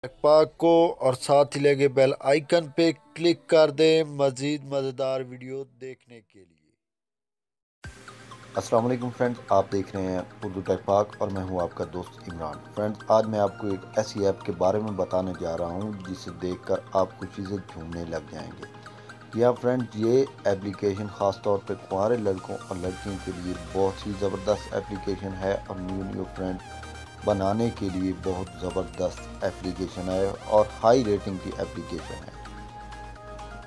पाक को और साथ ही लगे बेल आइकन पे क्लिक कर दें मज़ीद मज़ेदार वीडियो देखने के लिए। अस्सलाम वालेकुम फ्रेंड्स, आप देख रहे हैं उर्दू टेक पाक और मैं हूं आपका दोस्त इमरान। फ्रेंड्स, आज मैं आपको एक ऐसी ऐप के बारे में बताने जा रहा हूं जिसे देखकर आप खुशी से झूमने लग जाएंगे। या फ्रेंड्स, ये एप्लीकेशन ख़ास तौर पे कुंवारे लड़कों और लड़कियों के लिए बहुत ही ज़बरदस्त एप्लीकेशन है और न्यू फ्रेंड्स बनाने के लिए बहुत ज़बरदस्त एप्लीकेशन है और हाई रेटिंग की एप्लीकेशन है।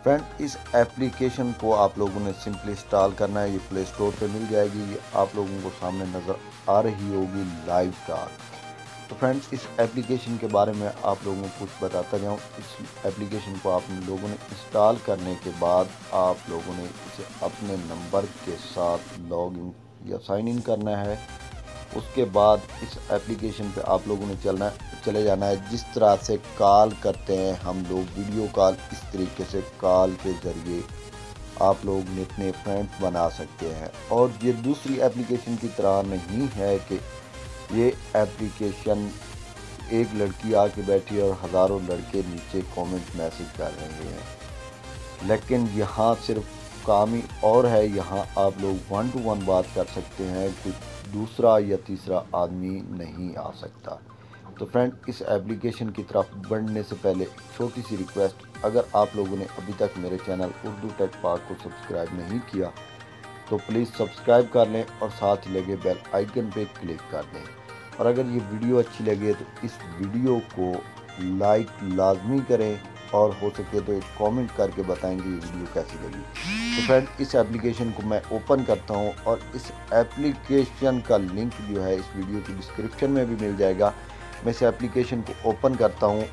फ्रेंड, इस एप्लीकेशन को आप लोगों ने सिंपली इंस्टॉल करना है। ये प्ले स्टोर पे मिल जाएगी। ये आप लोगों को सामने नज़र आ रही होगी लाइव टॉक। तो फ्रेंड्स, इस एप्लीकेशन के बारे में आप लोगों को कुछ बताता जाऊँ। इस एप्लीकेशन को आप लोगों ने इंस्टॉल करने के बाद आप लोगों ने इसे अपने नंबर के साथ लॉग इन या साइन इन करना है। उसके बाद इस एप्लीकेशन पे आप लोगों ने चले जाना है। जिस तरह से कॉल करते हैं हम लोग वीडियो कॉल, इस तरीके से कॉल के ज़रिए आप लोग अपने फ्रेंड्स बना सकते हैं। और ये दूसरी एप्लीकेशन की तरह नहीं है कि ये एप्लीकेशन एक लड़की आके बैठी और हज़ारों लड़के नीचे कमेंट मैसेज कर रहे हैं, लेकिन यहाँ सिर्फ काम ही और है। यहाँ आप लोग 1 to 1 बात कर सकते हैं, कुछ दूसरा या तीसरा आदमी नहीं आ सकता। तो फ्रेंड, इस एप्लीकेशन की तरफ बढ़ने से पहले एक छोटी सी रिक्वेस्ट, अगर आप लोगों ने अभी तक मेरे चैनल उर्दू टेक पाक को सब्सक्राइब नहीं किया तो प्लीज़ सब्सक्राइब कर लें और साथ ही लगे बेल आइकन पे क्लिक कर दें। और अगर ये वीडियो अच्छी लगे तो इस वीडियो को लाइक लाजमी करें और हो सके तो एक कमेंट करके बताएंगे ये वीडियो कैसी लगी। तो फ्रेंड, इस एप्लीकेशन को मैं ओपन करता हूँ और इस एप्लीकेशन का लिंक जो है इस वीडियो की डिस्क्रिप्शन में भी मिल जाएगा। मैं इस एप्लीकेशन को ओपन करता हूँ।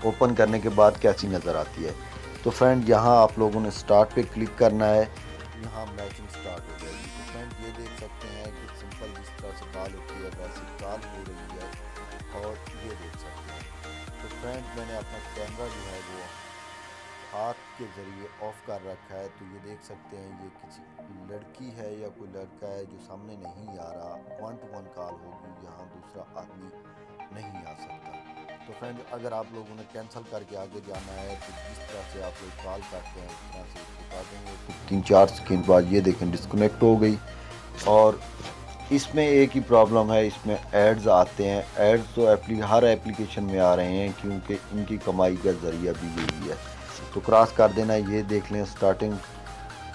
ओपन करने के बाद कैसी नज़र आती है, तो फ्रेंड यहाँ आप लोगों ने स्टार्ट पे क्लिक करना है। यहाँ मैचिंग स्टार्ट हो जाएगी। तो फ्रेंड, ये देख सकते हैं कि सिंपल जिस तरह से कॉल होती है वैसे कॉल हो रही है और ये देख सकते हैं। तो फ्रेंड, मैंने अपना कैमरा जो है वो हाथ के ज़रिए ऑफ कर रखा है। तो ये देख सकते हैं ये किसी लड़की है या कोई लड़का है जो सामने नहीं आ रहा। 1 to 1 कॉल होगी, यहाँ दूसरा आदमी नहीं आ सकता। तो फ्रेंड, अगर आप लोगों ने कैंसिल करके आगे जाना है तो जिस तरह से आप लोग कॉल करते हैं उस तरह से इसको कर देंगे। तो 3-4 सेकेंड बाद ये देखें डिस्कनेक्ट हो गई। और इसमें एक ही प्रॉब्लम है, इसमें एड्स आते हैं। एड्स तो हर एप्लीकेशन में आ रहे हैं क्योंकि इनकी कमाई का ज़रिया भी यही है। तो क्रॉस कर देना। ये देख लें स्टार्टिंग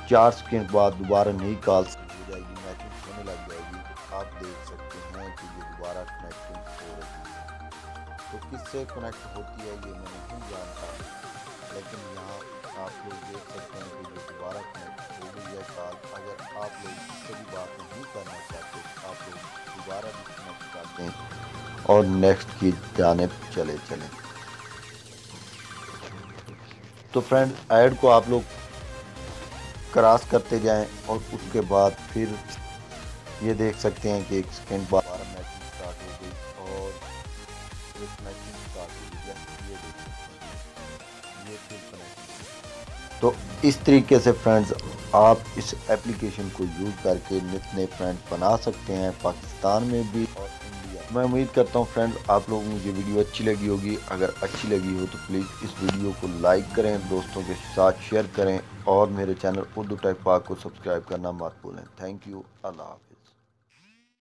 4 सेकेंड बाद दोबारा नई कॉल हो जाएगी, मैचिंग होने लग जाएगी। तो आप देख सकते हैं कि ये दोबारा कनेक्टिंग हो रही है। तो किससे कनेक्ट होती है ये मैं नहीं जानता, लेकिन यहाँ आप लोग देख सकते हैं कि ये दोबारा कनेक्ट हो गई है कॉल। अगर आप लोग इससे भी बात नहीं करना चाहते तो आप लोग दोबारा भी कनेक्ट कर दें और नेक्स्ट की जानिब चले चलें। तो फ्रेंड, ऐड को आप लोग क्रॉस करते जाएं और उसके बाद फिर ये देख सकते हैं कि 1 सेकेंड बाद मैचिंग स्टार्ट हो गई और एक मैचिंग स्टार्ट हो गई। ये देख सकते हैं ये फिर कनेक्ट। तो इस तरीके से फ्रेंड्स, आप इस एप्लीकेशन को यूज़ करके नए फ्रेंड्स बना सकते हैं पाकिस्तान में भी और इंडिया। मैं उम्मीद करता हूँ फ्रेंड्स आप लोगों को ये वीडियो अच्छी लगी होगी। अगर अच्छी लगी हो तो प्लीज़ इस वीडियो को लाइक करें, दोस्तों के साथ शेयर करें और मेरे चैनल उर्दू टेक पाक को सब्सक्राइब करना मत भूलें। Thank you. अल्लाह हाफ़िज़।